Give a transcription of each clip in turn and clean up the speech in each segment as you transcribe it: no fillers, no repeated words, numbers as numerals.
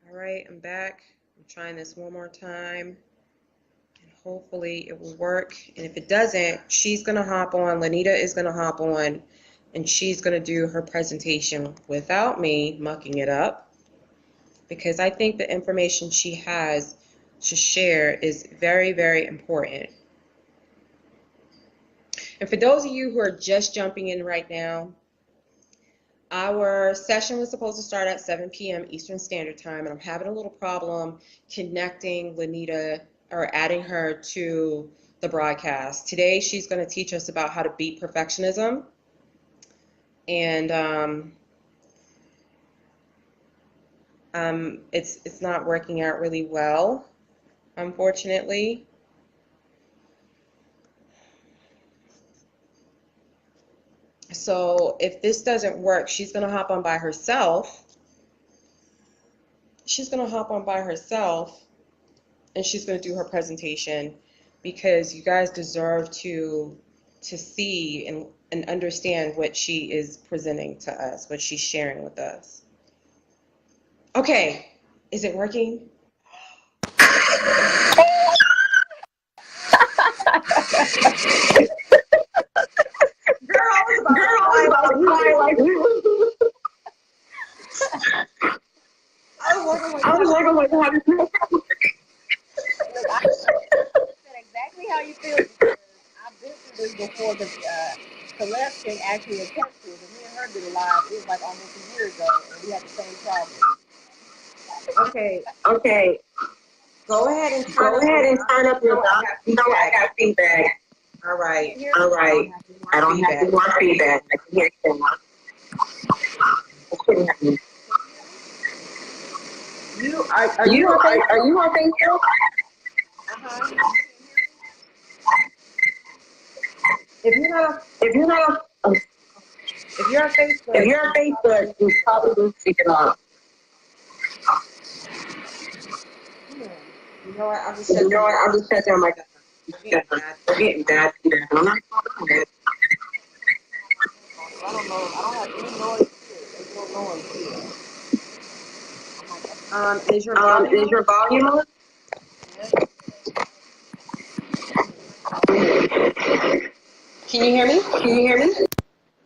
All right, I'm back. I'm trying this one more time, and hopefully it will work. And if it doesn't, she's going to hop on. Lenita is going to hop on, and she's going to do her presentation without me mucking it up, because I think the information she has to share is very, very important. And for those of you who are just jumping in right now, our session was supposed to start at 7 p.m. Eastern Standard Time, and I'm having a little problem connecting Lenita or adding her to the broadcast. Today, she's going to teach us about how to beat perfectionism, and it's not working out really well, unfortunately. So if this doesn't work, she's going to hop on by herself. She's going to hop on by herself, and she's going to do her presentation, because you guys deserve to see and understand what she is presenting to us, what she's sharing with us. Okay, is it working? Girl, I was about to cry like I was like, oh my God. I said exactly how you feel, because I've been through this before. Because Celeste can actually attest to it. And me and her did a live. It was like almost a year ago, and we had the same problem. Okay. Go ahead and turn up your doc. You know I got feedback. All right. I don't have any more feedback. I can hear you. Are you on Facebook? If you're on Facebook, you probably will speak it off. You know what? I'll just shut down my. We're getting bad. I'm not talking about it. I don't know. I don't have any noise here. There's no noise here. Is your volume on? Can you hear me?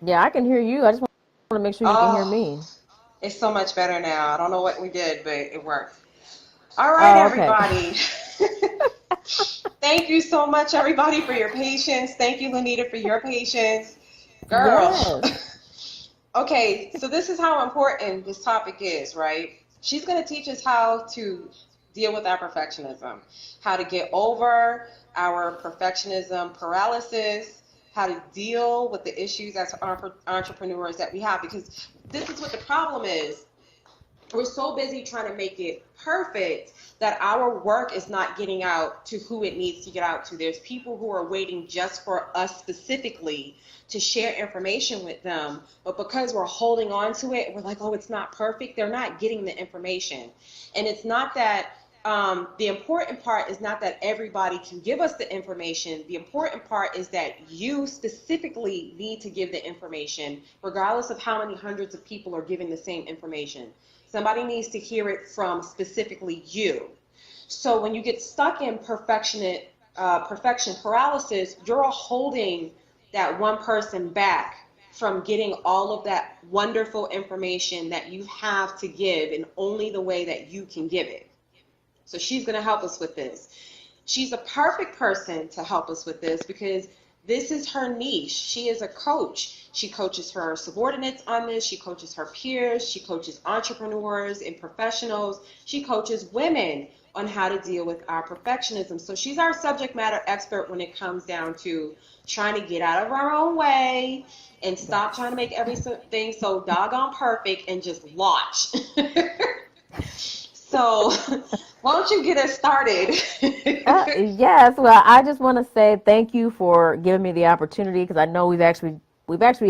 Yeah, I can hear you. I just want to make sure you can hear me. It's so much better now. I don't know what we did, but it worked. All right, everybody. Thank you so much, everybody, for your patience. Thank you, Lenita, for your patience. Girl. Yes. Okay, so this is how important this topic is, right? She's going to teach us how to deal with our perfectionism, how to get over our perfectionism paralysis, how to deal with the issues as entrepreneurs that we have, because this is what the problem is. We're so busy trying to make it perfect that our work is not getting out to who it needs to get out to. There's people who are waiting just for us specifically to share information with them, but because we're holding on to it, we're like, oh, it's not perfect. They're not getting the information. And it's not that the important part is not that everybody can give us the information. The important part is that you specifically need to give the information, regardless of how many hundreds of people are giving the same information. Somebody needs to hear it from specifically you. So when you get stuck in perfection paralysis, you're holding that one person back from getting all of that wonderful information that you have to give in only the way that you can give it. So she's going to help us with this. She's a perfect person to help us with this because this is her niche. She is a coach. She coaches her subordinates on this. She coaches her peers. She coaches entrepreneurs and professionals. She coaches women on how to deal with our perfectionism. So she's our subject matter expert when it comes down to trying to get out of our own way and stop trying to make everything so doggone perfect and just launch. So why don't you get us started? Yes, well, I just want to say thank you for giving me the opportunity, because I know we've actually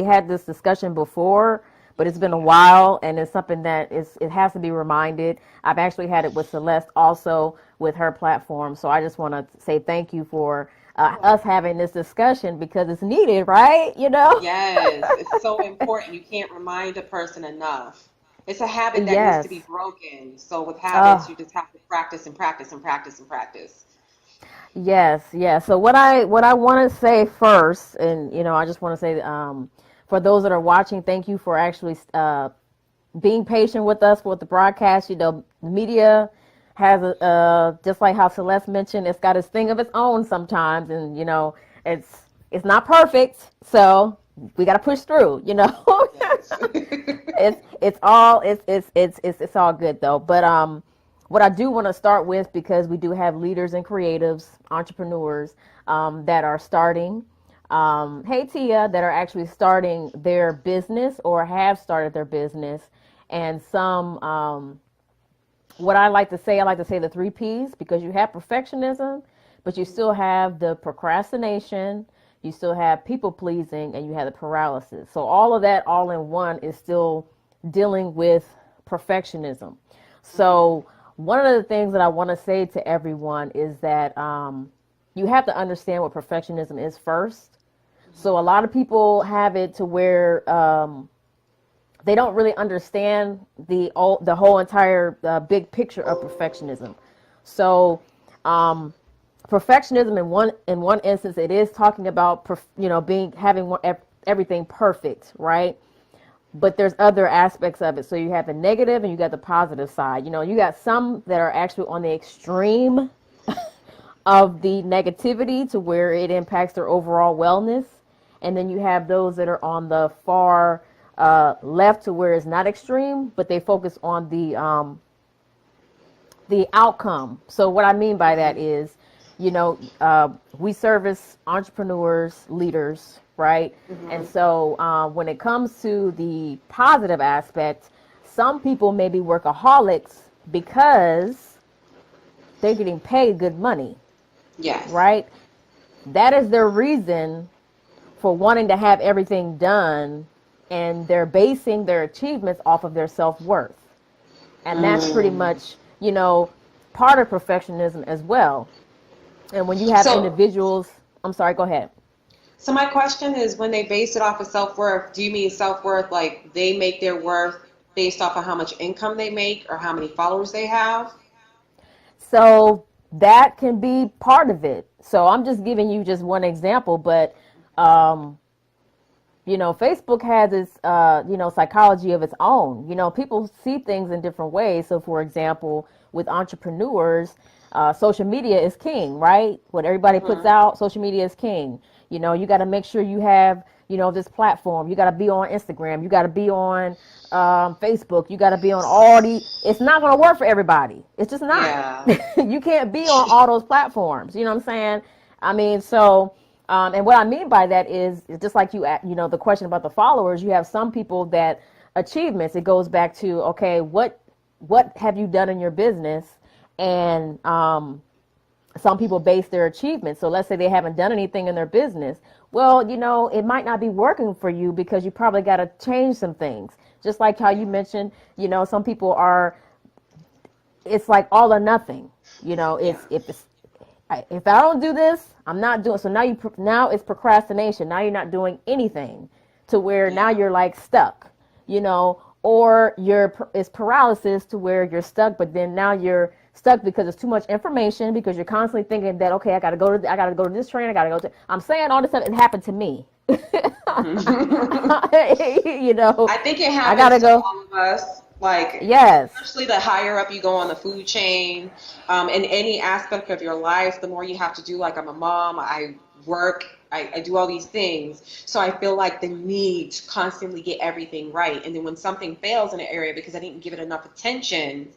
had this discussion before, but it's been a while, and it's something that it has to be reminded. I've actually had it with Celeste also with her platform, so I just want to say thank you for us having this discussion, because it's needed, right? You know? Yes, it's so important. You can't remind a person enough. It's a habit that needs to be Yes. broken. So with habits, Uh, you just have to practice and practice and practice and practice. yes, yes. So what I want to say first, and I just want to say, for those that are watching, thank you for actually being patient with us with the broadcast. Media has just like how Celeste mentioned, it's got its thing of its own sometimes, and it's not perfect, so we got to push through. Yes. It's all good though. But what I do want to start with, because we do have leaders and creatives, entrepreneurs that are starting. Hey Tia, that are actually starting their business or have started their business, and some. What I like to say the three P's, because you have perfectionism, but you still have the procrastination, you still have people pleasing, and you have the paralysis. So all of that, all in one, is still dealing with perfectionism. Mhm. So one of the things that I want to say to everyone is that you have to understand what perfectionism is first. So a lot of people have it to where they don't really understand the whole entire big picture of perfectionism. So perfectionism in one instance, it is talking about being having everything perfect, right? But there's other aspects of it. So you have the negative and you got the positive side. You got some that are actually on the extreme of the negativity to where it impacts their overall wellness. And then you have those that are on the far left to where it's not extreme, but they focus on the outcome. So what I mean by that Mhm. is, we service entrepreneurs, leaders, right? And Mhm. so when it comes to the positive aspect, some people may be workaholics because they're getting paid good money, Yes. right? That is their reason for wanting to have everything done, and they're basing their achievements off of their self-worth. And that's pretty Mm. much, part of perfectionism as well. And when you have So, individuals, I'm sorry, go ahead. so my question is, when they base it off of self-worth, do you mean self-worth like they make their worth based off of how much income they make or how many followers they have? So that can be part of it. So I'm just giving you just one example, but um, Facebook has its, psychology of its own. People see things in different ways. So, for example, with entrepreneurs, social media is king, right? What everybody puts Mhm. out, social media is king. You got to make sure you have, this platform. You got to be on Instagram. You got to be on Facebook. You got to be on all the. It's not going to work for everybody. It's just not. Yeah. You can't be on all those platforms. You know what I'm saying? I mean, so and what I mean by that is just like the question about the followers. You have some people that achievements. It goes back to, okay, what have you done in your business, and some people base their achievements. So let's say they haven't done anything in their business. Well, it might not be working for you because you probably got to change some things. Just like how you Yeah. mentioned, some people are. It's like all or nothing. Yeah. It's if I don't do this, I'm not doing. So now it's procrastination. Now you're not doing anything, to where now Yeah. you're like stuck, or it's paralysis to where you're stuck, but then now you're stuck because it's too much information, because you're constantly thinking that, okay, I gotta go to this train, I gotta go to. I'm saying all this stuff. It happened to me. I think it I happens gotta to go. all of us, like, Yes. especially the higher up you go on the food chain, in any aspect of your life, the more you have to do. Like, I'm a mom, I work, I do all these things. So I feel like the need to constantly get everything right. And then when something fails in an area because I didn't give it enough attention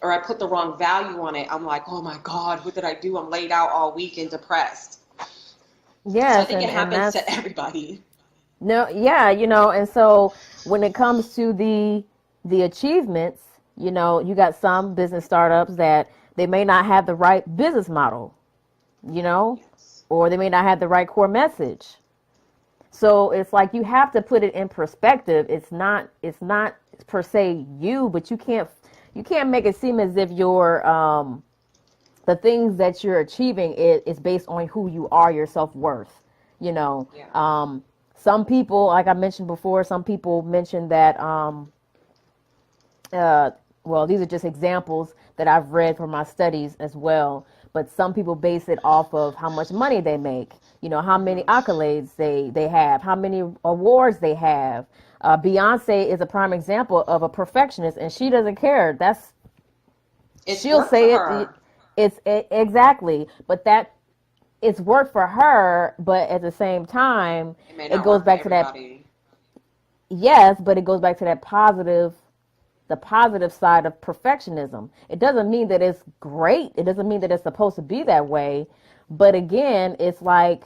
or I put the wrong value on it, I'm like, oh my God, what did I do? I'm laid out all week and depressed. So I Yes, think it and happens to that's everybody. no, yeah, and so when it comes to the achievements, you got some business startups that they may not have the right business model, you know, Yes. or they may not have the right core message. So it's like you have to put it in perspective. It's not per se you, but you can't make it seem as if the things that you're achieving is based on who you are, your self-worth. You know, Yeah. some people, like I mentioned before, some people mention that uh, well, these are just examples that I've read from my studies as well. But some people base it off of how much money they make, how many Hmm. accolades they have, how many awards they have. Beyonce is a prime example of a perfectionist, and she doesn't care. It's She'll work for say it. her. Exactly, but that it's work for her. But at the same time, It may it not goes work for back to that. everybody. Yes, but it goes back to that positive, the positive side of perfectionism. It doesn't mean that it's great. It doesn't mean that it's supposed to be that way. But again, it's like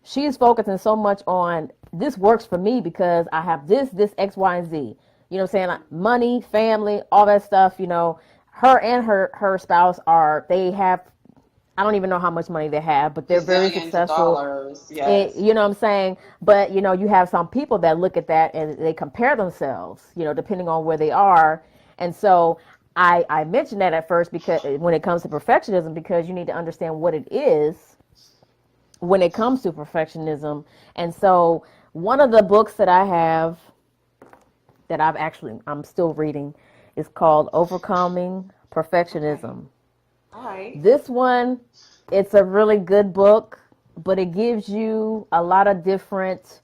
she's focusing so much on this works for me because I have this, X, Y, and Z. You know what I'm saying? Like money, family, all that stuff, Her and her spouse they have, I don't even know how much money they have, but they're very Gazillions of successful. dollars. Yes. You know what I'm saying? But, you have some people that look at that and they compare themselves, depending on where they are. And so I mentioned that at first because when it comes to perfectionism, because you need to understand what it is when it comes to perfectionism. And so one of the books that I have that I'm still reading is called Overcoming Okay. Perfectionism. All right. This one, it's a really good book, but it gives you a lot of different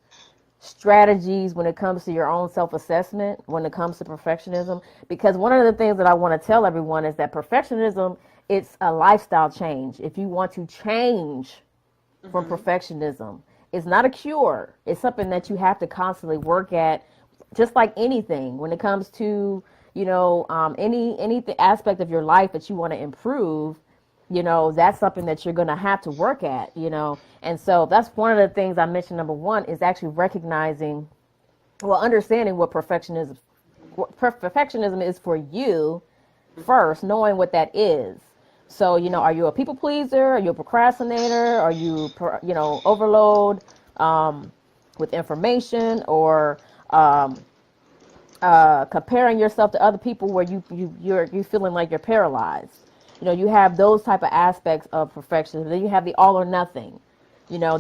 strategies when it comes to your own self-assessment, when it comes to perfectionism. Because one of the things that I want to tell everyone is that perfectionism, it's a lifestyle change. If you want to change from Hmm. perfectionism, it's not a cure. It's something that you have to constantly work at, just like anything. When it comes to any aspect of your life that you want to improve, that's something that you're going to have to work at. And so that's one of the things I mentioned. Number one is actually recognizing, well, understanding what perfectionism is for you first, knowing what that is. So, are you a people pleaser? Are you a procrastinator? Are you, overload with information, or um, comparing yourself to other people where you're feeling like you're paralyzed? You have those type of aspects of perfection. Then you have the all or nothing.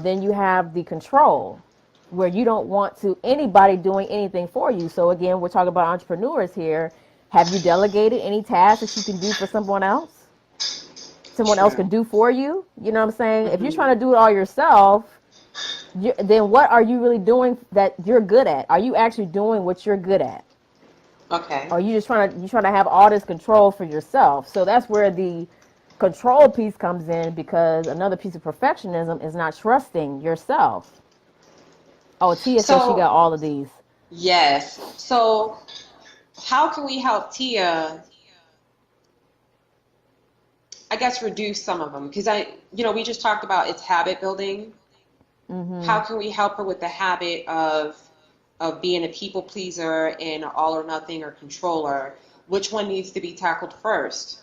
Then you have the control, where you don't want to anybody doing anything for you. So again, we're talking about entrepreneurs here. Have you delegated any tasks that you can do for someone else? Someone else can True. do for you. You know what I'm saying? If you're Hmm. trying to do it all yourself, then what are you really doing that you're good at? Are you actually doing what you're good at? Okay. Or you just trying to have all this control for yourself? So that's where the control piece comes in, because another piece of perfectionism is not trusting yourself. Oh, Tia says she got So, all of these. yes. So, how can we help Tia, I guess, reduce some of them? Because we just talked about it's habit building. Hmm. How can we help her with the habit of being a people pleaser and an all or nothing or controller? Which one needs to be tackled first?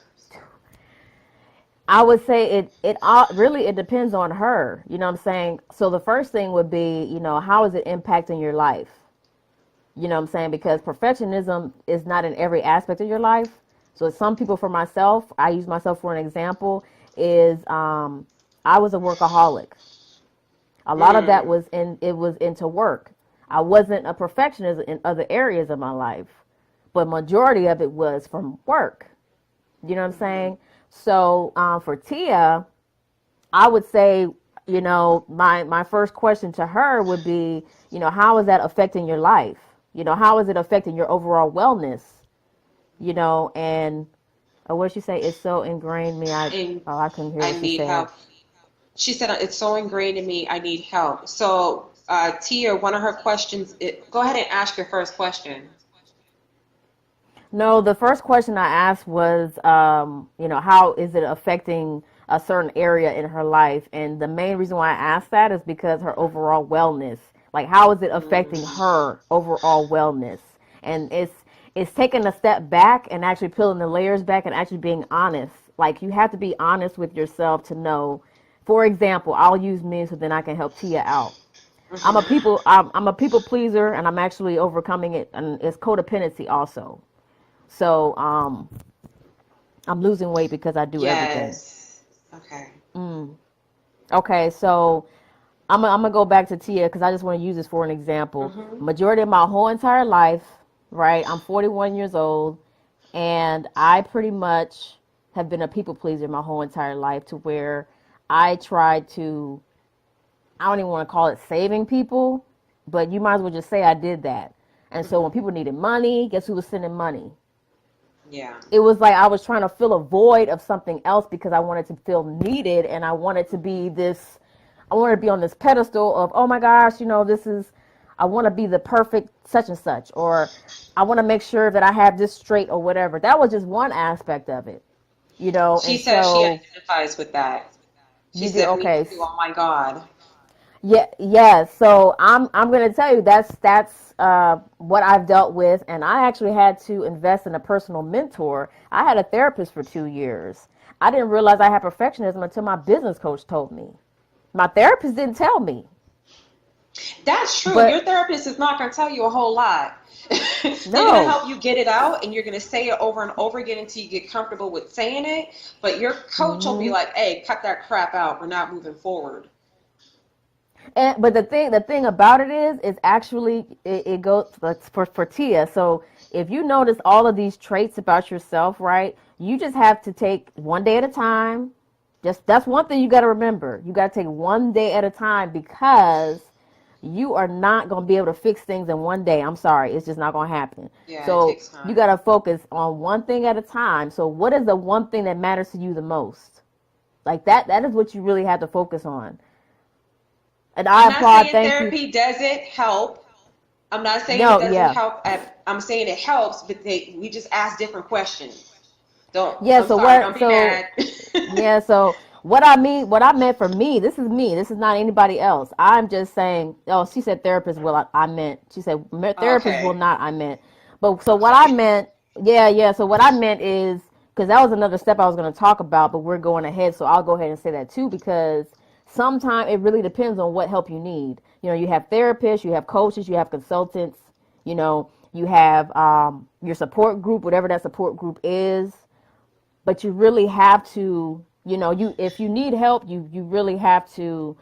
I would say it all really it depends on her. You know what I'm saying? So the first thing would be, how is it impacting your life? You know what I'm saying? Because perfectionism is not in every aspect of your life. So some people, for myself, I use myself for an example, is I was a workaholic. A lot of that Mm, was into work. I wasn't a perfectionist in other areas of my life, but majority of it was from work. You know what I'm saying? So for Tia, I would say, my first question to her would be, how is that affecting your life? How is it affecting your overall wellness? And what did she say? It's so ingrained in me. and I couldn't hear I what she need said. help. She said it's so ingrained in me. I need help. So, Tia, one of her questions. Go ahead and ask your first question. No, the first question I asked was, how is it affecting a certain area in her life? And the main reason why I asked that is because her overall wellness. Like, how is it affecting Mm, her overall wellness? And it's taking a step back and actually peeling the layers back and actually being honest. Like, you have to be honest with yourself to know. For example, I'll use me so then I can help Tia out. I'm a people pleaser, and I'm actually overcoming it, and it's codependency also. So I'm losing weight because I do everything. yes. Okay. Okay, so I'm gonna go back to Tia because I just want to use this for an example. Mm-hmm. Majority of my whole entire life, right? I'm 41 years old. And I pretty much have been a people pleaser my whole entire life, to where I tried to, I don't even want to call it saving people, but you might as well just say I did that. And so when Hmm. people needed money, guess who was sending money? Yeah. It was like I was trying to fill a void of something else because I wanted to feel needed, and I wanted to be this, I wanted to be on this pedestal of, oh my gosh, this is, I want to be the perfect such and such, or I want to make sure that I have this straight or whatever. That was just one aspect of it. She And says she so identifies with that. She you do, said me okay. too. Oh my God. Yeah, yeah. So I'm gonna tell you that's what I've dealt with, and I actually had to invest in a personal mentor. I had a therapist for 2 years. I didn't realize I had perfectionism until my business coach told me. My therapist didn't tell me, That's true. Your but therapist is not going to tell you a whole lot. They're going to no. help you get it out, and you're going to say it over and over again until you get comfortable with saying it. But your coach will be Hmm. like, hey, cut that crap out. We're not moving forward. And but the thing about it is actually it goes for Tia. So if you notice all of these traits about yourself, right, you just have to take one day at a time. Just that's one thing you got to remember. You got to take one day at a time, because you are not going to be able to fix things in one day. I'm sorry, it's just not going to happen. Yeah, it So takes you time. got to focus on one thing at a time. So what is the one thing that matters to you the most? Like that is what you really have to focus on. And I'm I not applaud, saying thank you. therapy doesn't help. I'm not saying it No, doesn't yeah. help. I'm saying it helps, but we just ask different questions. Don't, Yeah, I'm so sorry, what don't be mad. so what I meant for me, this is not anybody else. I'm just saying, oh, she said therapist will, I meant, she said therapist will Okay. not, I meant. But so what I Okay. meant, yeah, so what I meant is, because that was another step I was going to talk about, but we're going ahead, so I'll go ahead and say that too, because sometimes it really depends on what help you need. You have therapists, you have coaches, you have consultants, you have your support group, whatever that support group is. But you really have to, you if you need help, you really have to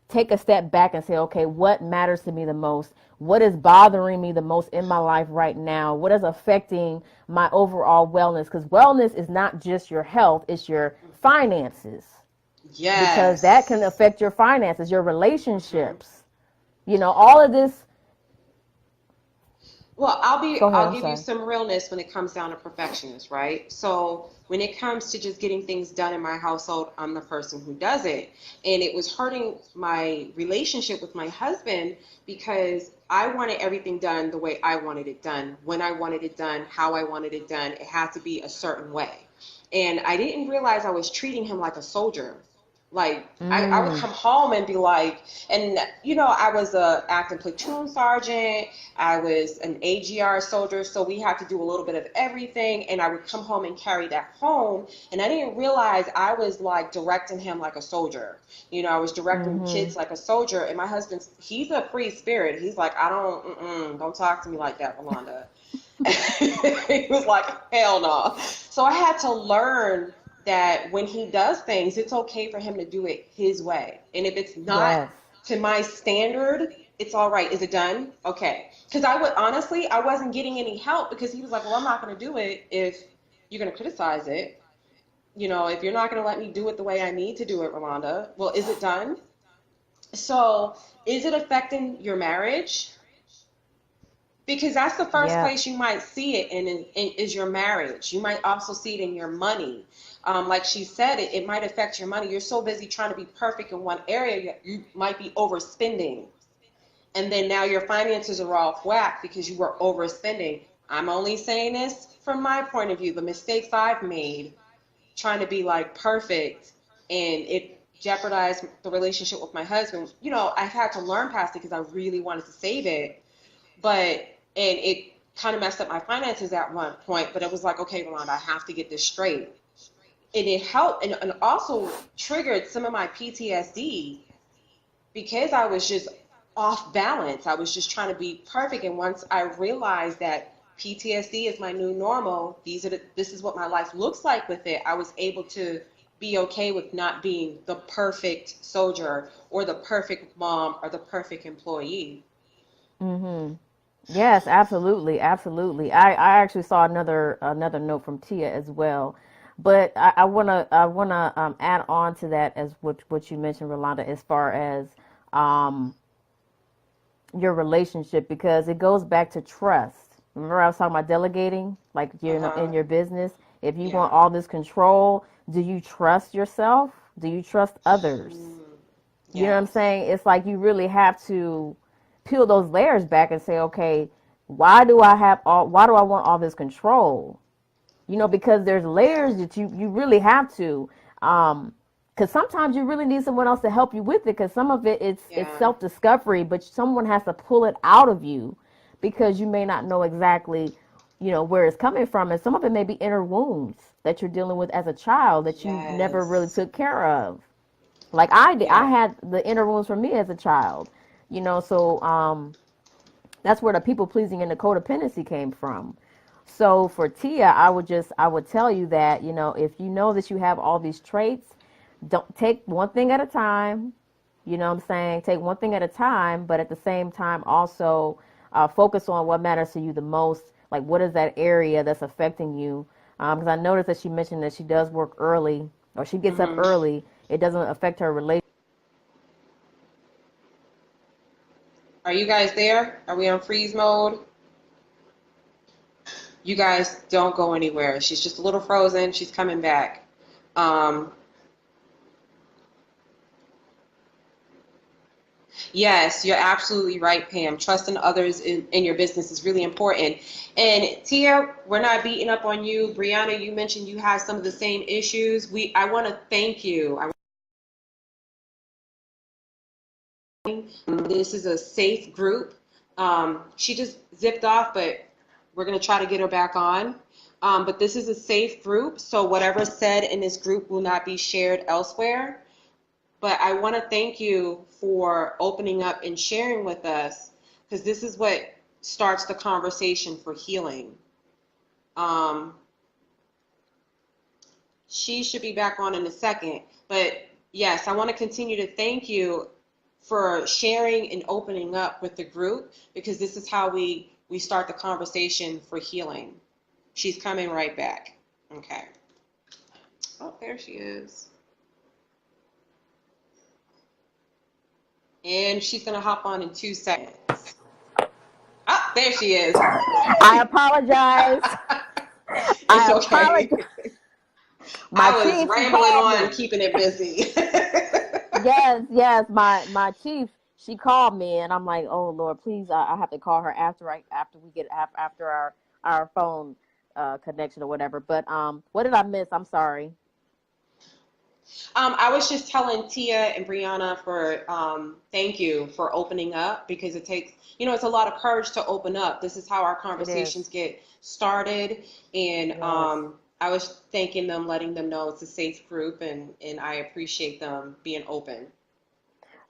take a step back and say, okay, what matters to me the most? What is bothering me the most in my life right now? What is affecting my overall wellness? Because wellness is not just your health, it's your finances, because that can Yes. affect your finances, your Hmm. relationships, all of this. Well, Go ahead, I'll I'm give you sorry. some realness when it comes down to perfectionist, right? So when it comes to just getting things done in my household, I'm the person who does it. And it was hurting my relationship with my husband because I wanted everything done the way I wanted it done, when I wanted it done, how I wanted it done. It had to be a certain way. And I didn't realize I was treating him like a soldier. Like I would Mm, come home and be like, and I was a acting platoon sergeant. I was an AGR soldier, so we had to do a little bit of everything. And I would come home and carry that home. And I didn't realize I was like directing him like a soldier. I was directing mm-hmm. kids like a soldier. And my husband's, he's a free spirit. He's like, I don't talk to me like that, Rolanda. He was like, hell no. So I had to learn that when he does things, it's okay for him to do it his way. And if it's not Yes. to my standard, it's all right. Is it done? Okay. Because I wasn't getting any help because he was like, well, I'm not going to do it if you're going to criticize it. If you're not going to let me do it the way I need to do it, Rolanda, well, is it done? So is it affecting your marriage? Because that's the first Yeah. place you might see it in is your marriage. You might also see it in your money. Like she said, it might affect your money. You're so busy trying to be perfect in one area, you might be overspending. And then now your finances are off whack because you were overspending. I'm only saying this from my point of view, the mistakes I've made trying to be like perfect, and it jeopardized the relationship with my husband. I've had to learn past it because I really wanted to save it, but and it kind of messed up my finances at one point. But it was like, okay, Rolanda, I have to get this straight, and it helped, and also triggered some of my PTSD because I was just off balance. I was just trying to be perfect, and once I realized that PTSD is my new normal, this is what my life looks like with it, I was able to be okay with not being the perfect soldier or the perfect mom or the perfect employee. Mm-hmm. Yes, absolutely, absolutely. I actually saw another note from Tia as well, but I wanna add on to that as what you mentioned, Rolanda, as far as um your relationship because it goes back to trust. Remember, I was talking about delegating, like Uh-huh. in your business. If you Yeah. want all this control, do you trust yourself? Do you trust others? Mm. You know what I'm Yes. saying? It's like you really have to peel those layers back and say, okay, why do I want all this control? Because there's Yeah. layers that you really have to because sometimes you really need someone else to help you with it because some of it's Yeah. self-discovery, but someone has to pull it out of you because you may not know exactly where it's coming from, and some of it may be inner wounds that you're dealing with as a child that you never really Yes. took care of. Like I did, I Yeah. had the inner wounds from me as a child, so that's where the people pleasing and the codependency came from. So for Tia, I would tell you that, if you know that you have all these traits, don't take one thing at a time. You know what I'm saying? Take one thing at a time, but at the same time also focus on what matters to you the most. Like what is that area that's affecting you? Because I noticed that she mentioned that she does work early or she gets up Mm-hmm. early. It doesn't affect her relationship. Are you guys there? Are we on freeze mode? You guys don't go anywhere. She's just a little frozen. She's coming back. Um, yes, you're absolutely right, Pam. Trusting others in your business is really important. And Tia, we're not beating up on you. Brianna, you mentioned you have some of the same issues. I want to thank you. This is a safe group. She just zipped off, but we're going to try to get her back on. But this is a safe group, so whatever's said in this group will not be shared elsewhere. But I want to thank you for opening up and sharing with us because this is what starts the conversation for healing. Um, she should be back on in a second. But yes, I want to continue to thank you for sharing and opening up with the group because this is how we start the conversation for healing. She's coming right back. Okay. Oh, there she is. And she's going to hop on in 2 seconds. Ah, there she is. I apologize. It's I apologize. okay. My I was chief, she rambling called on, me. keeping it busy. Yes, yes, my chief, she called me, and I'm like, oh Lord, please, I have to call her after we get after our phone connection or whatever. But what did I miss? I'm sorry. I was just telling Tia and Brianna for thank you for opening up because it takes, it's a lot of courage to open up. This is how our It is. conversations get started. And Yes. I was thanking them, letting them know it's a safe group, and I appreciate them being open.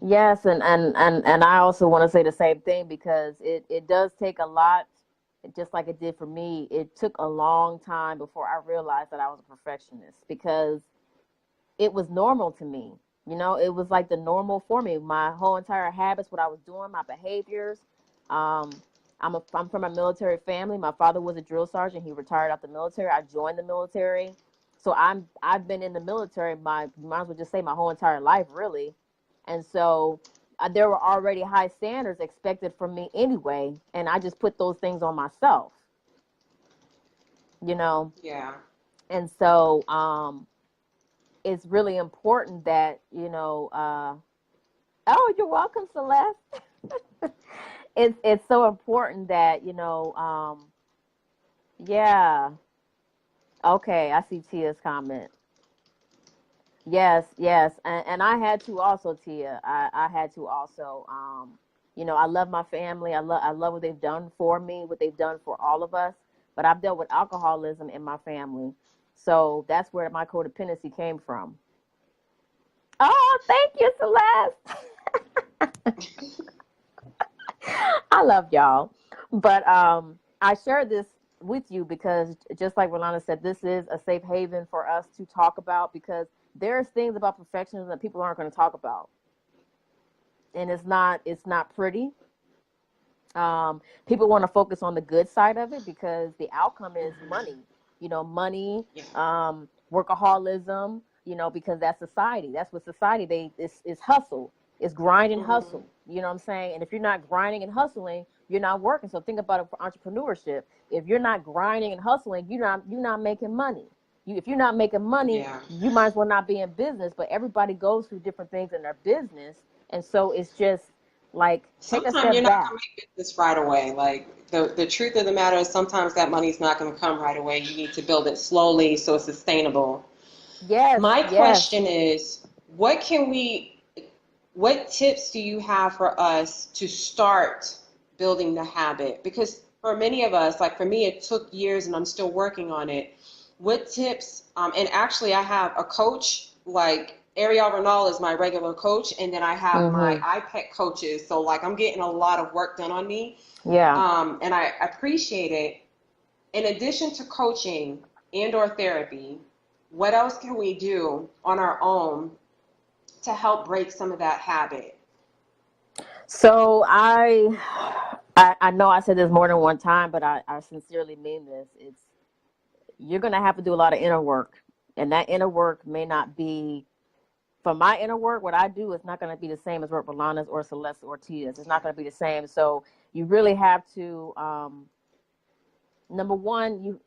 Yes, and I also want to say the same thing because it does take a lot, just like it did for me. It took a long time before I realized that I was a perfectionist because it was normal to me. It was like the normal for me. My whole entire habits, what I was doing, my behaviors. Um, I'm from a military family. My father was a drill sergeant. He retired out the military. I joined the military, so I've been in the military. Might as well just say my whole entire life, really. And so there were already high standards expected from me anyway, and I just put those things on myself. You know, Yeah. and so it's really important that oh, you're welcome, Celeste. It's so important that yeah. Okay, I see Tia's comment. Yes, yes, and I had to also, Tia. I had to also. I love my family. I love what they've done for me, what they've done for all of us. But I've dealt with alcoholism in my family, so that's where my codependency came from. Oh, thank you, Celeste. I love y'all. But I share this with you because just like Rolanda said, this is a safe haven for us to talk about because there's things about perfectionism that people aren't going to talk about. And it's not pretty. People want to focus on the good side of it because the outcome is money, money, Yeah. workaholism, because that's society. That's what society, is hustle. It's grind and Mm-hmm. hustle. You know what I'm saying? And if you're not grinding and hustling, you're not working. So think about it for entrepreneurship. If you're not grinding and hustling, you're not making money. If you're not making money, Yeah. you might as well not be in business. But everybody goes through different things in their business, and so it's just like take a Sometimes you're step not back. gonna make business right away. Like the truth of the matter is sometimes that money's not gonna come right away. You need to build it slowly so it's sustainable. Yes, My yes. question is, what tips do you have for us to start building the habit? Because for many of us, like for me, it took years and I'm still working on it. What tips, and actually I have a coach, like Ariel Renal is my regular coach, and then I have my Mhm. iPad coaches. So like I'm getting a lot of work done on me, Yeah. and I appreciate it. In addition to coaching and or therapy, what else can we do on our own to help break some of that habit? So I know I said this more than one time, but I sincerely mean this. You're gonna have to do a lot of inner work. And that inner work may not be for my inner work, what I do is not gonna be the same as what Rolanda's or Celeste or Tia's. It's not gonna be the same. So you really have to number one,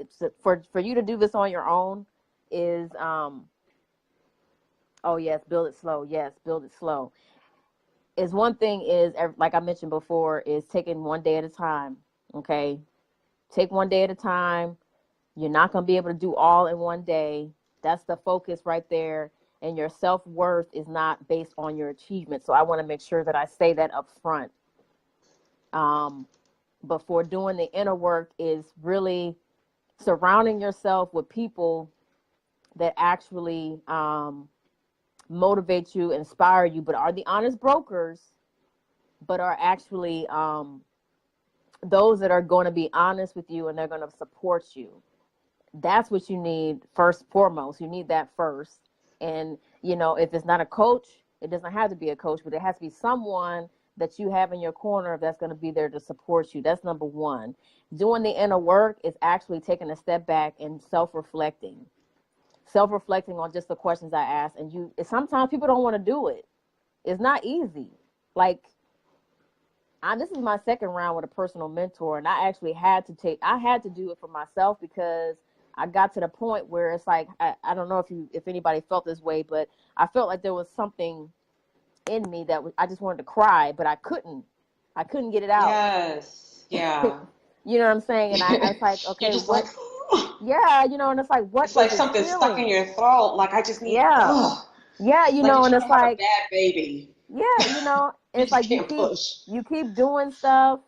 for you to do this on your own is oh yes, build it slow. Yes, build it slow. Is one thing is like I mentioned before is taking one day at a time. Okay, take one day at a time. You're not going to be able to do all in one day. That's the focus right there. And your self-worth is not based on your achievement. So I want to make sure that I say that up front. um, Before doing the inner work is really surrounding yourself with people that actually motivate you, inspire you, but are the honest brokers, but are actually those that are going to be honest with you and they're going to support you. That's what you need first, foremost. You need that first. And, if it's not a coach, it doesn't have to be a coach, but it has to be someone that you have in your corner that's going to be there to support you. That's number one. Doing the inner work is actually taking a step back and self-reflecting on just the questions I ask. And sometimes people don't want to do it. It's not easy. Like, this is my second round with a personal mentor, and I had to do it for myself because I got to the point where it's like I don't know if anybody felt this way, but I felt like there was something in me I just wanted to cry, but I couldn't get it out. Yes. Yeah. You know what I'm saying? And I was like, You're okay, just like, what? Yeah, and it's like, what it's is like this something stuck in feeling? your throat. Like I just need, Yeah, oh, yeah, like you're and trying it's to have a like, bad baby. yeah, You it's just like can't push. you keep doing stuff.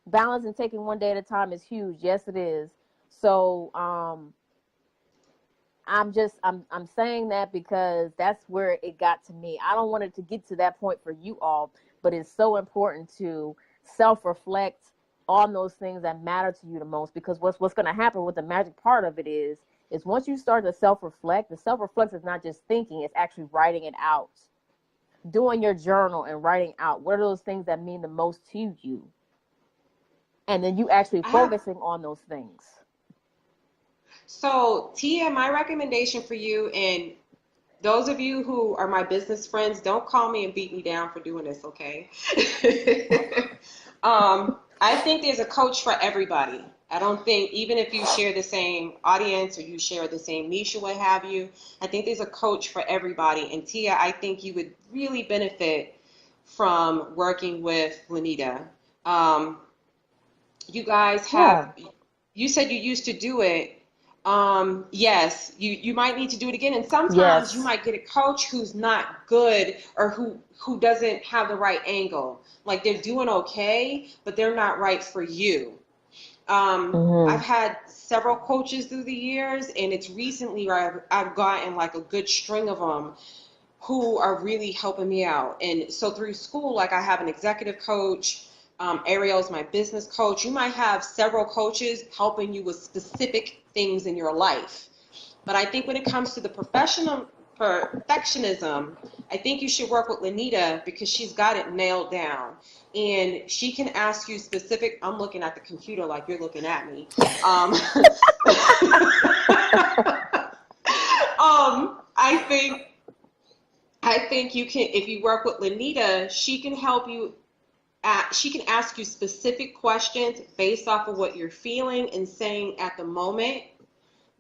Balance and taking one day at a time is huge. Yes, it is. So I'm saying that because that's where it got to me. I don't want it to get to that point for you all, but it's so important to self-reflect on those things that matter to you the most, because what's going to happen with the magic part of it is once you start to self-reflect, the self-reflect is not just thinking, it's actually writing it out, doing your journal and writing out what are those things that mean the most to you, and then you actually I have, focusing on those things. so Tia, my recommendation for you, and those of you who are my business friends, don't call me and beat me down for doing this, okay? I think there's a coach for everybody. I don't think, even if you share the same audience or you share the same niche or what have you, I think there's a coach for everybody. And Tia, I think you would really benefit from working with Lenita. Um, you guys Yeah. have, you said you used to do it. Yes, you might need to do it again. And sometimes you Yes. might get a coach who's not good or who doesn't have the right angle. Like they're doing okay, but they're not right for you. I've Mhm. had several coaches through the years, and it's recently where I've gotten like a good string of them who are really helping me out. And so through school, like I have an executive coach, Ariel's my business coach. You might have several coaches helping you with specific things in your life. But I think when it comes to the perfectionism, I think you should work with Lenita because she's got it nailed down. And she can ask you specific, I'm looking at the computer like you're looking at me. I think you can, if you work with Lenita, she can help you she can ask you specific questions based off of what you're feeling and saying at the moment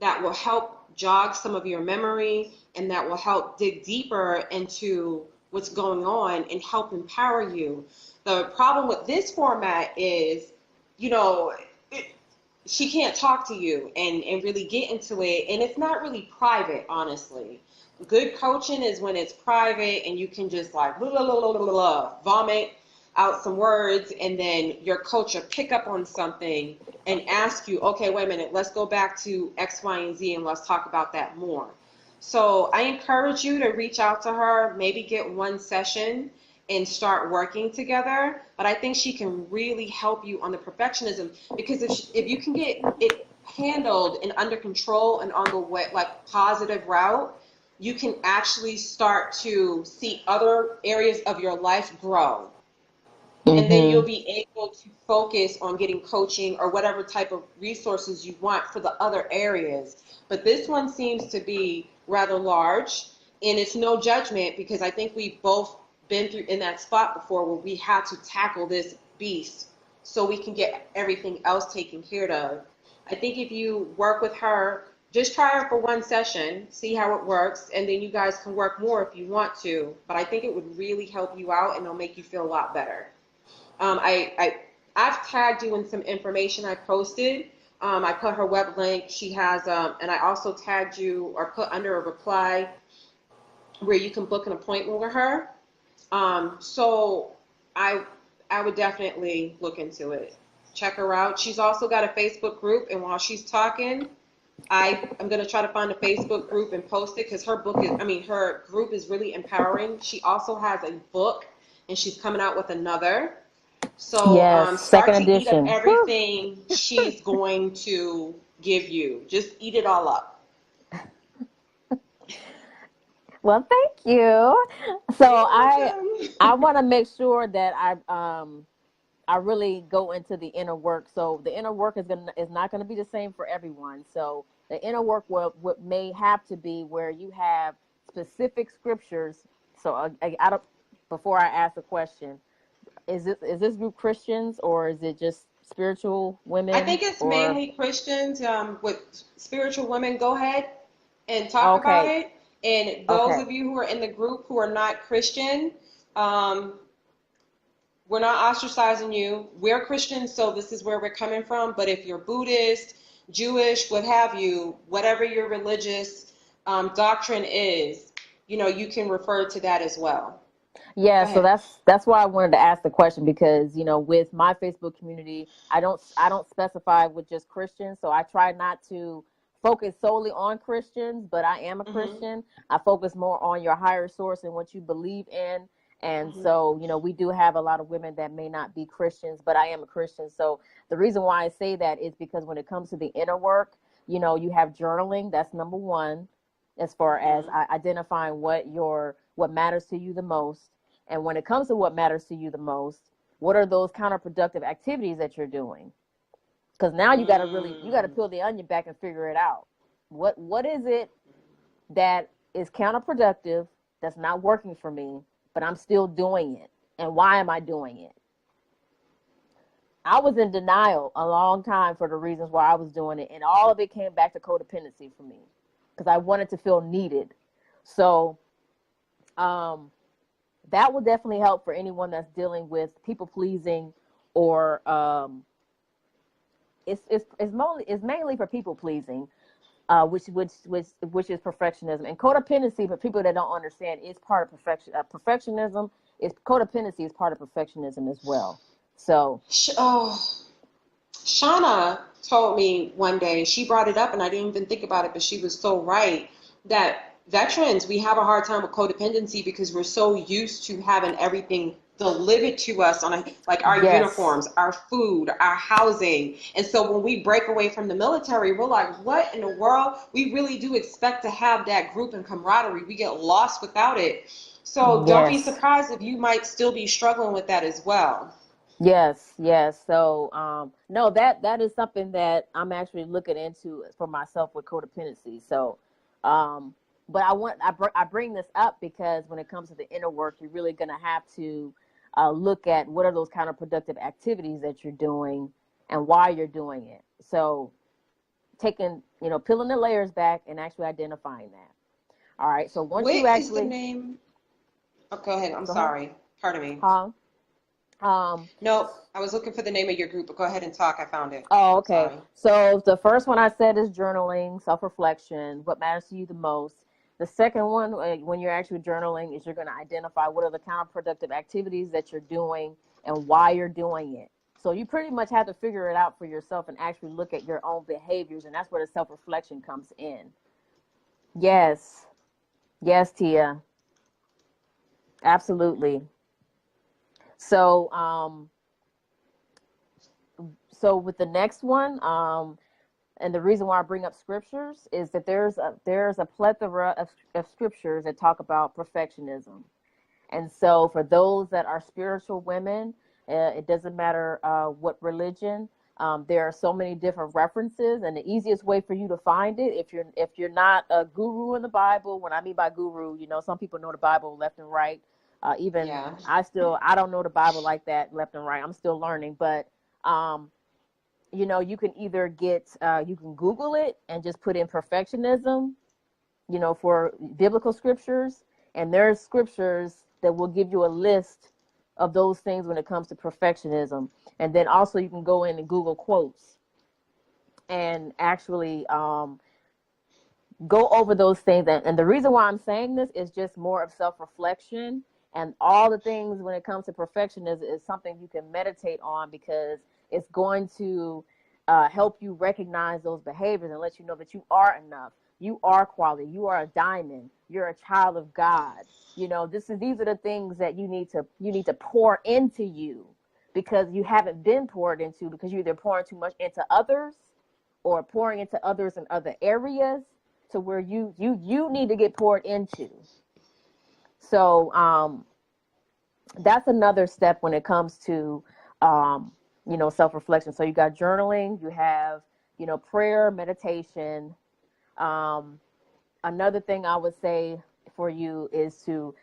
that will help jog some of your memory and that will help dig deeper into what's going on and help empower you. The problem with this format is, you know, she can't talk to you and really get into it, and it's not really private, honestly. Good coaching is when it's private and you can just like blah, blah, blah, blah, blah, blah, vomit out some words, and then your coach will pick up on something and ask you, okay, wait a minute, let's go back to X, Y, and Z and let's talk about that more. So I encourage you to reach out to her, maybe get one session and start working together. But I think she can really help you on the perfectionism, because if you can get it handled and under control and on the way, like positive route, you can actually start to see other areas of your life grow. And then you'll be able to focus on getting coaching or whatever type of resources you want for the other areas. But this one seems to be rather large, and it's no judgment, because I think we've both been through in that spot before where we had to tackle this beast so we can get everything else taken care of. I think if you work with her, just try her for one session, see how it works, and then you guys can work more if you want to. But I think it would really help you out, and it'll make you feel a lot better. I've tagged you in some information I posted. I put her web link. She has, and I also tagged you or put under a reply where you can book an appointment with her. So I would definitely look into it. Check her out. She's also got a Facebook group, and while she's talking, I'm going to try to find a Facebook group and post it, because her group is really empowering. She also has a book, and she's coming out with another. So Yes, start second to eat up edition. everything she's going to give you. Just eat it all up. Well, thank you. So You're I welcome. want to make sure that I really go into the inner work. So the inner work is not gonna be the same for everyone. So the inner work what may have to be where you have specific scriptures. So I don't, before I ask the question, is this group Christians, or is it just spiritual I women, think it's or mainly Christians with spiritual women. Go ahead and talk about okay, it. And those okay, of you who are in the group who are not Christian, um, we're not ostracizing you. We're Christians, so this is where we're coming from. But if you're Buddhist, Jewish, what have you, whatever your religious doctrine is, you can refer to that as well. yeah. Go So ahead. that's why I wanted to ask the question, because with my Facebook community, I don't specify with just Christians. So I try not to focus solely on Christians, but I am a Mm-hmm. Christian. I focus more on your higher source and what you believe in. And Mm-hmm. so, we do have a lot of women that may not be Christians, but I am a Christian. So the reason why I say that is because when it comes to the inner work, you have journaling. That's number one, as far as Mm-hmm. identifying what matters to you the most. And when it comes to what matters to you the most, what are those counterproductive activities that you're doing? Because now you got to Mm. peel the onion back and figure it out. What is it that is counterproductive, that's not working for me, but I'm still doing it? And why am I doing it? I was in denial a long time for the reasons why I was doing it, and all of it came back to codependency for me, because I wanted to feel needed. So um, that will definitely help for anyone that's dealing with people pleasing, or it's mainly for people pleasing, which is perfectionism and codependency. For people that don't understand, is part of perfectionism. Is codependency is part of perfectionism as well. So Oh, Shauna told me one day, she brought it up and I didn't even think about it, but she was so right that veterans, we have a hard time with codependency because we're so used to having everything delivered to us on like our Yes. uniforms, our food, our housing. And so when we break away from the military, we're like, what in the world? We really do expect to have that group and camaraderie. We get lost without it. So don't be Yes. surprised if you might still be struggling with that as well. Yes, yes. So, no, that is something that I'm actually looking into for myself with codependency. So, um, but I bring this up because when it comes to the inner work, you're really gonna have to look at what are those counterproductive activities that you're doing and why you're doing it. So, taking, peeling the layers back and actually identifying that. All right. So once What you is the actually name? Oh, go ahead. I'm go ahead, sorry. Pardon me. huh? Um, No, I was looking for the name of your group, but go ahead and talk. I found it. Oh, okay. Sorry. So the first one I said is journaling, self-reflection, what matters to you the most. The second one, when you're actually journaling, is you're going to identify what are the counterproductive activities that you're doing and why you're doing it. So you pretty much have to figure it out for yourself and actually look at your own behaviors, and that's where the self-reflection comes in. Yes, yes, Tia, absolutely. So, so with the next one, and the reason why I bring up scriptures is that there's a plethora of scriptures that talk about perfectionism. And so for those that are spiritual women, it doesn't matter what religion. There are so many different references, and the easiest way for you to find it, if you're not a guru in the Bible, when I mean by guru, some people know the Bible left and right. Even Yeah. I don't know the Bible like that left and right. I'm still learning, but um, you can either you can Google it and just put in perfectionism, for biblical scriptures. And there's scriptures that will give you a list of those things when it comes to perfectionism. And then also you can go in and Google quotes and actually go over those things. And the reason why I'm saying this is just more of self-reflection, and all the things when it comes to perfectionism is something you can meditate on, because it's going to help you recognize those behaviors and let you know that you are enough, you are quality, you are a diamond, you're a child of God. These are the things that you need to pour into you, because you haven't been poured into, because you're either pouring too much into others or pouring into others in other areas, to where you need to get poured into. So that's another step when it comes to self-reflection. So you got journaling, you have prayer, meditation. um, Another thing I would say for you is to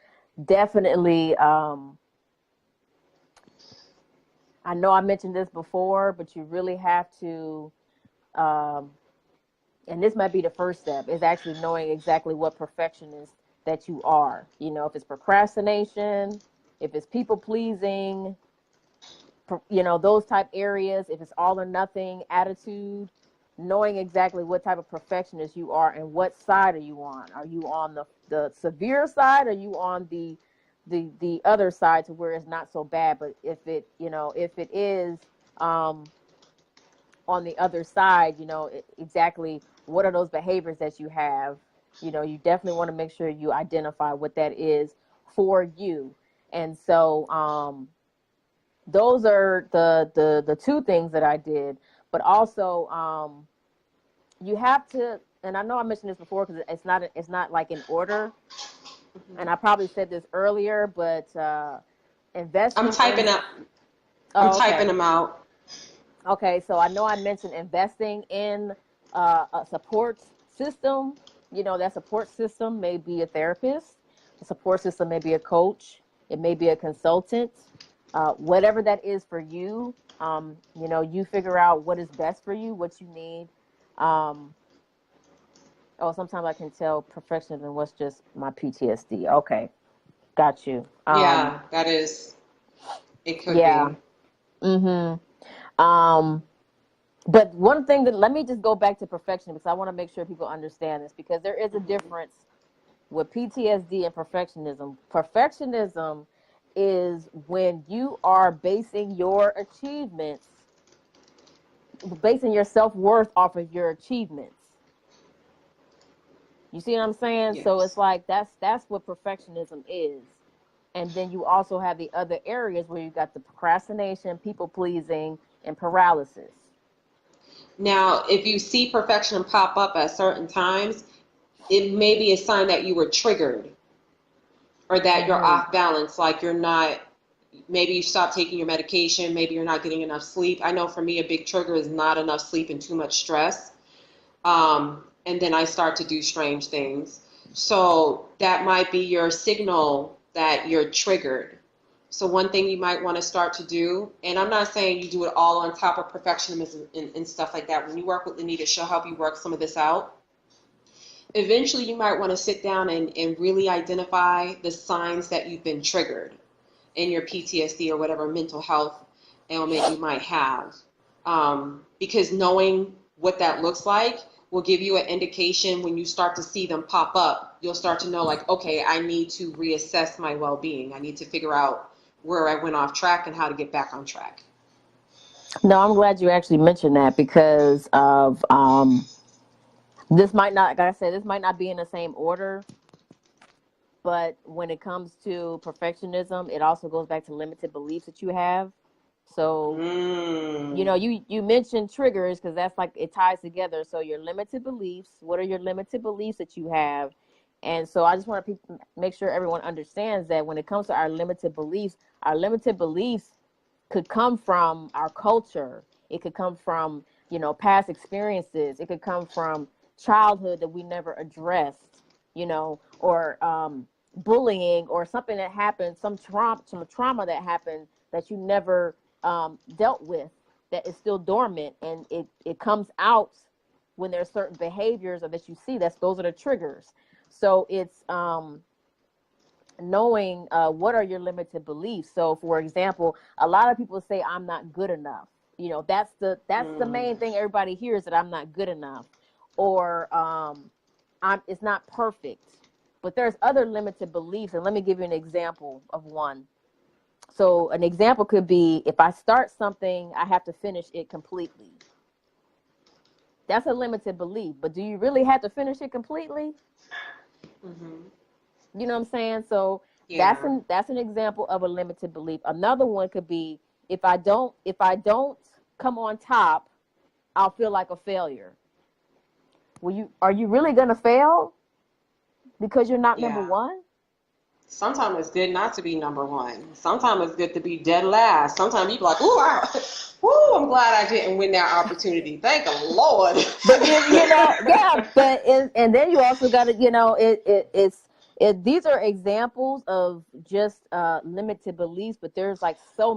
definitely, I know I mentioned this before, but you really have to, um, and this might be the first step, is actually knowing exactly what perfectionist that you are. If it's procrastination, if it's people pleasing, those type areas, if it's all or nothing attitude, knowing exactly what type of perfectionist you are and what side are you on. Are you on the severe side? Are you on the other side, to where it's not so bad? But if it is, um, on the other side, exactly what are those behaviors that you have. You definitely want to make sure you identify what that is for you. And so those are the two things that I did. But also, you have to, and I know I mentioned this before, because it's not like in order, and I probably said this earlier, but I'm investing in. typing up. I'm Oh, typing okay. them out. Okay, so I know I mentioned investing in a support system. That support system may be a therapist. The support system may be a coach. It may be a consultant. Whatever that is for you, you figure out what is best for you, what you need. Um, oh, sometimes I can tell perfectionism was just my PTSD. Okay, got you. Yeah, that is. It could Yeah. be. Mm-hmm. But one thing that, let me just go back to perfection, because I want to make sure people understand this, because there is a difference with PTSD and perfectionism. Perfectionism is when you are basing your self-worth off of your achievements. You see what I'm saying? So it's Yes. like that's what perfectionism is. And then you also have the other areas where you got the procrastination, people pleasing, and paralysis. Now, if you see perfection pop up at certain times, it may be a sign that you were triggered or that you're Mm-hmm. off balance, like you're not, maybe you stop taking your medication, maybe you're not getting enough sleep. I know for me, a big trigger is not enough sleep and too much stress. And then I start to do strange things. So that might be your signal that you're triggered. So one thing you might want to start to do, and I'm not saying you do it all on top of perfectionism and stuff like that. When you work with Lenita, she'll help you work some of this out. Eventually, you might want to sit down and really identify the signs that you've been triggered in your PTSD or whatever mental health ailment you might have. Because knowing what that looks like will give you an indication when you start to see them pop up. You'll start to know, like, okay, I need to reassess my well-being. I need to figure out where I went off track and how to get back on track. No, I'm glad you actually mentioned that because of this might not, like I said, this might not be in the same order, but when it comes to perfectionism, it also goes back to limited beliefs that you have. So, Mm. you mentioned triggers because that's like it ties together. So your limited beliefs, what are your limited beliefs that you have? And so I just want to make sure everyone understands that when it comes to our limited beliefs could come from our culture. It could come from, past experiences. It could come from childhood that we never addressed, or bullying or something that happened, some trauma that happened that you never dealt with, that is still dormant, and it comes out when there's certain behaviors or that you see. Those are the triggers. So it's knowing what are your limited beliefs. So, for example, a lot of people say I'm not good enough. That's the main thing everybody hears, that I'm not good enough, or it's not perfect. But there's other limited beliefs, and let me give you an example of one. So an example could be, if I start something, I have to finish it completely. That's a limited belief. But do you really have to finish it completely? Mm-hmm. You know what I'm saying? So that's Yeah. an example of a limited belief. Another one could be, if I don't come on top, I'll feel like a failure. Are you really gonna fail because you're not number Yeah. one? Sometimes it's good not to be number one. Sometimes it's good to be dead last. Sometimes you be like, ooh, I'm glad I didn't win that opportunity. Thank the Lord. But yeah. But and then you also got to, these are examples of just limited beliefs, but there's like so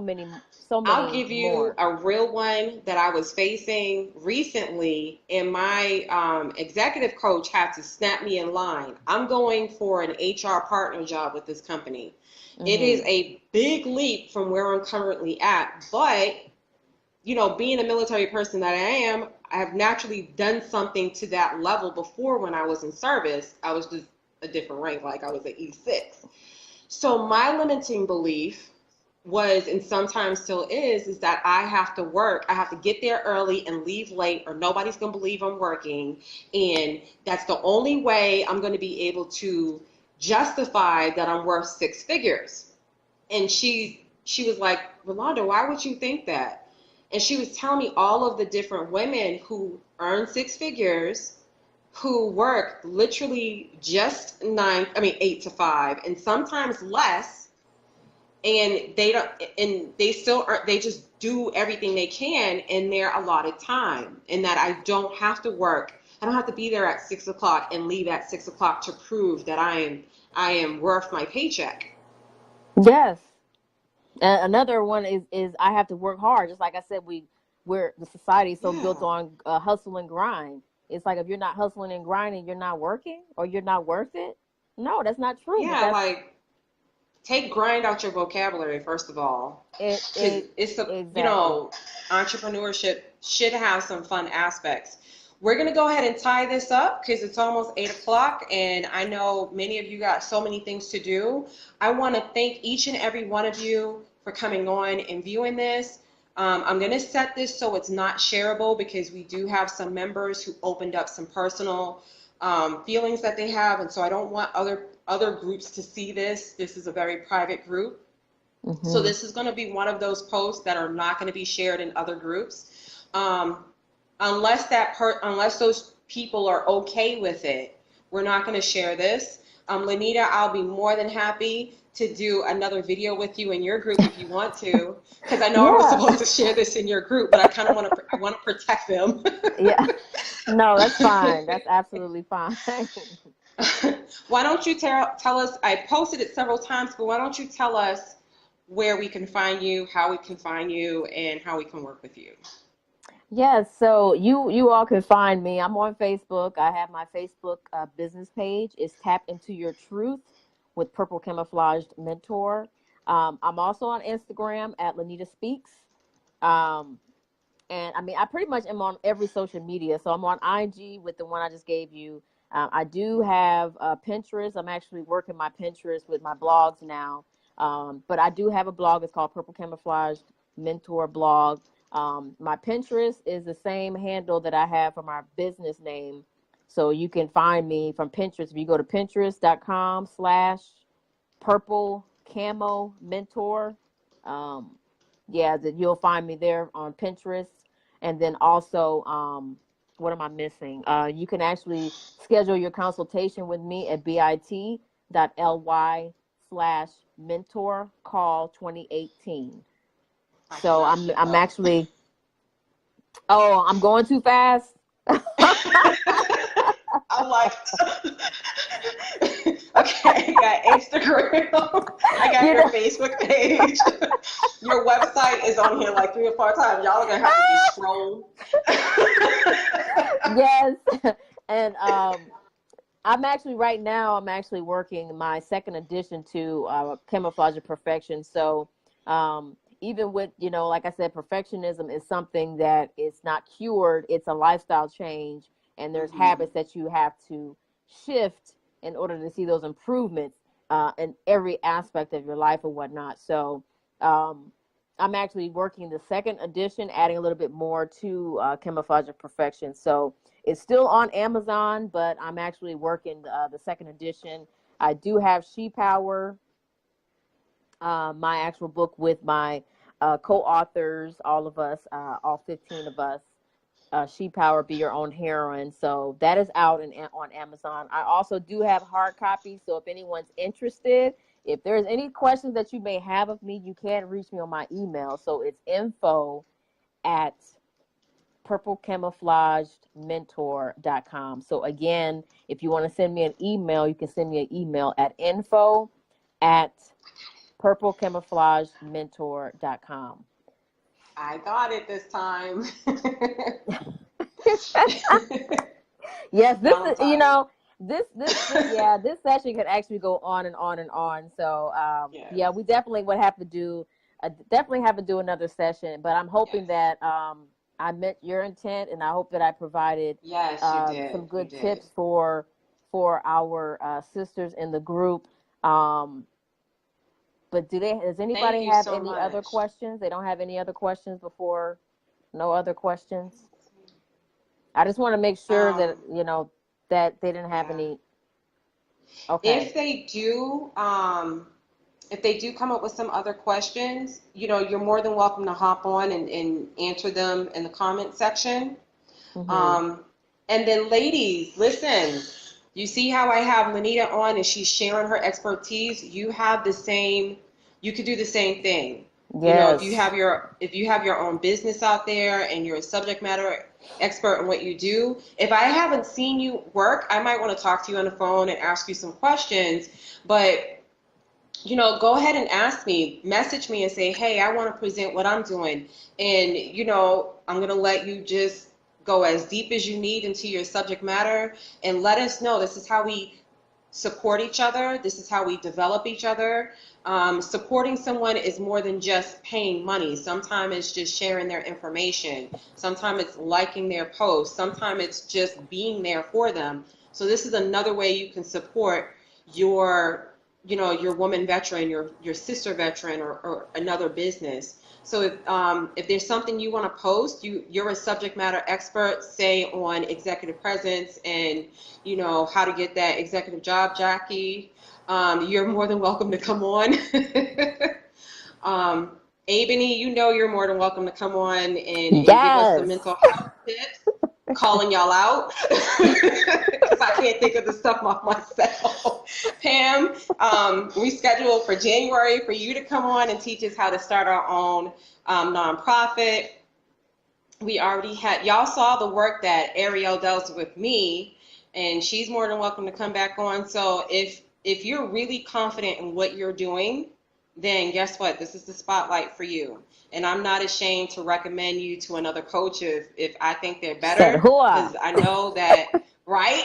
I'll many give you more. a real one that I was facing recently, and my executive coach had to snap me in line. I'm going for an HR partner job with this company. It is Hmm. a big leap from where I'm currently at, but being a military person that I am, I have naturally done something to that level before when I was in service. I was just a different rank, like I was an E6. So my limiting belief was, and sometimes still is that I have to work. I have to get there early and leave late, or nobody's going to believe I'm working. And that's the only way I'm going to be able to justify that I'm worth six figures. And she was like, Rolanda, why would you think that? And she was telling me all of the different women who earn six figures, who work literally just 8 to 5, and sometimes less, and they don't, and they still are, they just do everything they can in their allotted time, and that I don't have to work. I don't have to be there at 6 o'clock and leave at 6 o'clock to prove that I am worth my paycheck. Yes. Another one is I have to work hard. Just like I said, the society is so built Yeah. on hustle and grind. It's like if you're not hustling and grinding, you're not working or you're not worth it. No, that's not true. But Yeah, that's like, take grind out your vocabulary, first of all, it. because It it's a, exactly. entrepreneurship should have some fun aspects. We're going to go ahead and tie this up because it's almost 8 o'clock, and I know many of you got so many things to do. I want to thank each and every one of you for coming on and viewing this. I'm going to set this so it's not shareable, because we do have some members who opened up some personal feelings that they have, and so I don't want other other groups to see this. This is a very private group. So this is going to be one of those posts that are not going to be shared in other groups. Unless those people are okay with it, we're not going to share this. Lenita, I'll be more than happy to do another video with you in your group if you want to, because I know I was supposed to share this in your group, but I kind of want to protect them. Yeah. No, that's fine. That's absolutely fine. Why don't you tell us, I posted it several times, but why don't you tell us where we can find you, how we can find you, and how we can work with you? Yes, so you all can find me. I'm on Facebook. I have my Facebook business page. It's Tap Into Your Truth with Purple Camouflaged Mentor. I'm also on Instagram at Lenita Speaks. Um, and I mean, I pretty much am on every social media. So I'm on IG with the one I just gave you. I do have Pinterest. I'm actually working my Pinterest with my blogs now. But I do have a blog. It's called Purple Camouflaged Mentor Blog. My Pinterest is the same handle that I have for my business name. So you can find me from Pinterest. If you go to pinterest.com/purple camo mentor, that you'll find me there on Pinterest. And then also, what am I missing? You can actually schedule your consultation with me at bit.ly/mentor call 2018. So I'm actually, I'm going too fast. I'm like, okay, I got Instagram, I got your Facebook page, your website is on here like 3 or 4 times. Y'all are gonna have to just scroll. Yes, and I'm actually working my second edition to Camouflage of Perfection. So even with, like I said, perfectionism is something that is not cured. It's a lifestyle change, and there's habits that you have to shift in order to see those improvements in every aspect of your life or whatnot. So I'm actually working the second edition, adding a little bit more to Camouflage of Perfection. So it's still on Amazon, but I'm actually working the second edition. I do have She Power, my actual book with my co-authors, all of us, all 15 of us. She Power, Be Your Own Heroine. So that is out on Amazon. I also do have hard copies. So if anyone's interested, if there's any questions that you may have of me, you can reach me on my email. So it's info@purplecamouflagedmentor.com. So again, if you want to send me an email, you can send me an email at info@purplecamouflagedmentor.com. I got it this time. Yes, this is, this session could actually go on and on and on. So, we definitely would have to do, another session, but I'm hoping that I met your intent, and I hope that I provided some good tips for our sisters in the group. But does anybody have any other questions? They don't have any other questions before? No other questions? I just want to make sure that, that they didn't have any. Okay. If they do come up with some other questions, you're more than welcome to hop on and answer them in the comment section. And then ladies, listen, you see how I have Lenita on and she's sharing her expertise? You could do the same thing. Yes. If you have your own business out there and you're a subject matter expert in what you do, if I haven't seen you work, I might want to talk to you on the phone and ask you some questions. But go ahead and ask me, message me and say, hey, I want to present what I'm doing. And, I'm going to let you just go as deep as you need into your subject matter and let us know. This is how we support each other. This is how we develop each other. Supporting someone is more than just paying money. Sometimes it's just sharing their information. Sometimes it's liking their posts. Sometimes it's just being there for them. So this is another way you can support your woman veteran, your sister veteran, or another business. So if there's something you want to post, you're a subject matter expert, say on executive presence and, you know, how to get that executive job, Jackie. You're more than welcome to come on. Ebony, you know you're more than welcome to come on and give us some Yes. mental health tips. Calling y'all out because I can't think of the stuff off myself. Pam, we scheduled for January for you to come on and teach us how to start our own nonprofit. We already had, y'all saw the work that Ariel does with me, and she's more than welcome to come back on. So if you're really confident in what you're doing, then guess what? This is the spotlight for you. And I'm not ashamed to recommend you to another coach if I think they're better, because I know that, right?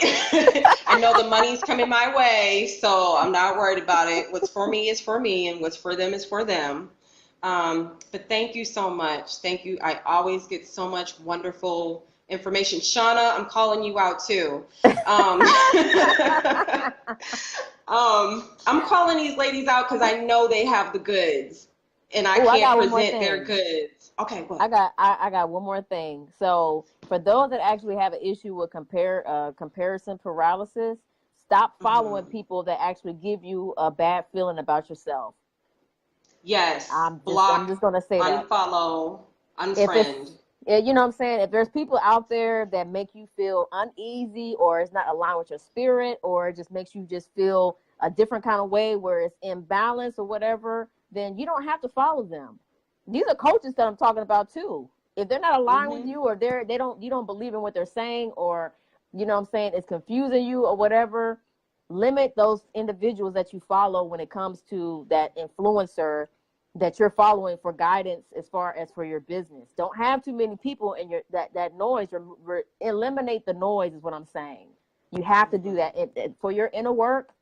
I know the money's coming my way, so I'm not worried about it. What's for me is for me, and what's for them is for them. But thank you so much. Thank you. I always get so much wonderful information. Shauna, I'm calling you out too. I'm calling these ladies out because I know they have the goods, and I can't present their goods. Okay, what? I got one more thing. So for those that actually have an issue with comparison paralysis, stop following people that actually give you a bad feeling about yourself. Yes. I'm just gonna say unfollow, unfriend. You know what I'm saying? If there's people out there that make you feel uneasy, or it's not aligned with your spirit, or it just makes you just feel a different kind of way where it's imbalance or whatever, then you don't have to follow them. These are coaches that I'm talking about too. If they're not aligned with you, or you don't believe in what they're saying, or you know what I'm saying, it's confusing you or whatever, limit those individuals that you follow when it comes to that influencer that you're following for guidance as far as for your business. Don't have too many people in your that noise. Eliminate the noise is what I'm saying. You have to do that for your inner work.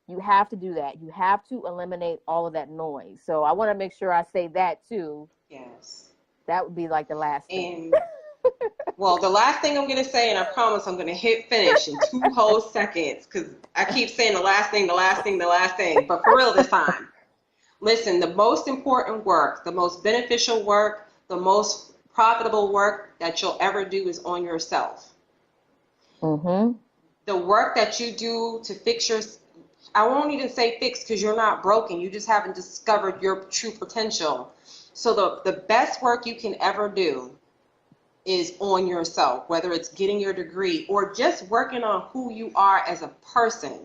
You have to do that. You have to eliminate all of that noise. So I want to make sure I say that too. Yes. That would be like the last thing. Well, the last thing I'm going to say, and I promise I'm going to hit finish in 2 whole seconds, because I keep saying the last thing, but for real this time. Listen, the most important work, the most beneficial work, the most profitable work that you'll ever do is on yourself. Mm-hmm. The work that you do to fix I won't even say fix, because you're not broken. You just haven't discovered your true potential. So the best work you can ever do is on yourself, whether it's getting your degree or just working on who you are as a person.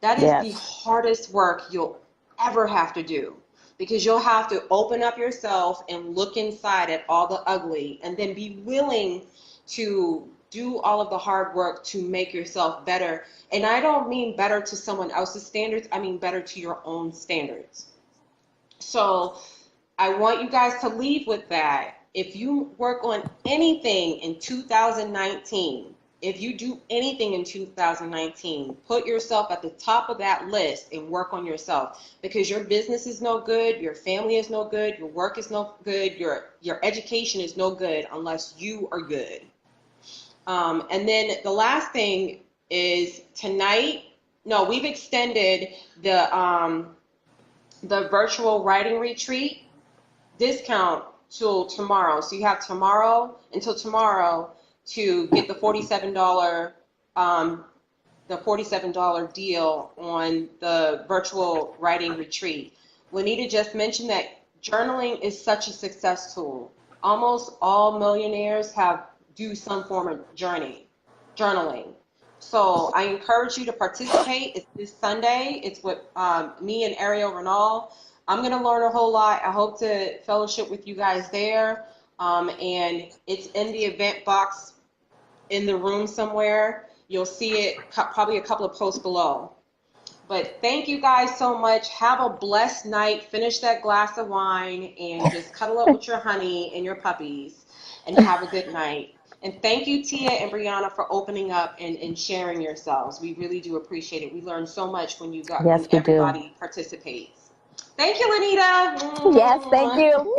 That is the hardest work you'll ever have to do, because you'll have to open up yourself and look inside at all the ugly, and then be willing to do all of the hard work to make yourself better. And I don't mean better to someone else's standards. I mean better to your own standards. So I want you guys to leave with that. If you work on anything in 2019, if you do anything in 2019, put yourself at the top of that list and work on yourself, because your business is no good, your family is no good, your work is no good, your education is no good unless you are good. And then the last thing is we've extended the virtual writing retreat discount till tomorrow. So you have until tomorrow to get the $47 deal on the virtual writing retreat. Lenita just mentioned that journaling is such a success tool. Almost all millionaires do some form of journaling. So I encourage you to participate. It's this Sunday. It's with me and Ariel Renal. I'm going to learn a whole lot. I hope to fellowship with you guys there. And it's in the event box in the room somewhere. You'll see it probably a couple of posts below. But thank you guys so much. Have a blessed night. Finish that glass of wine and just cuddle up with your honey and your puppies, and have a good night. And thank you, Tia and Brianna, for opening up and sharing yourselves. We really do appreciate it. We learn so much when everybody participates. Thank you, Lenita. Yes, thank you.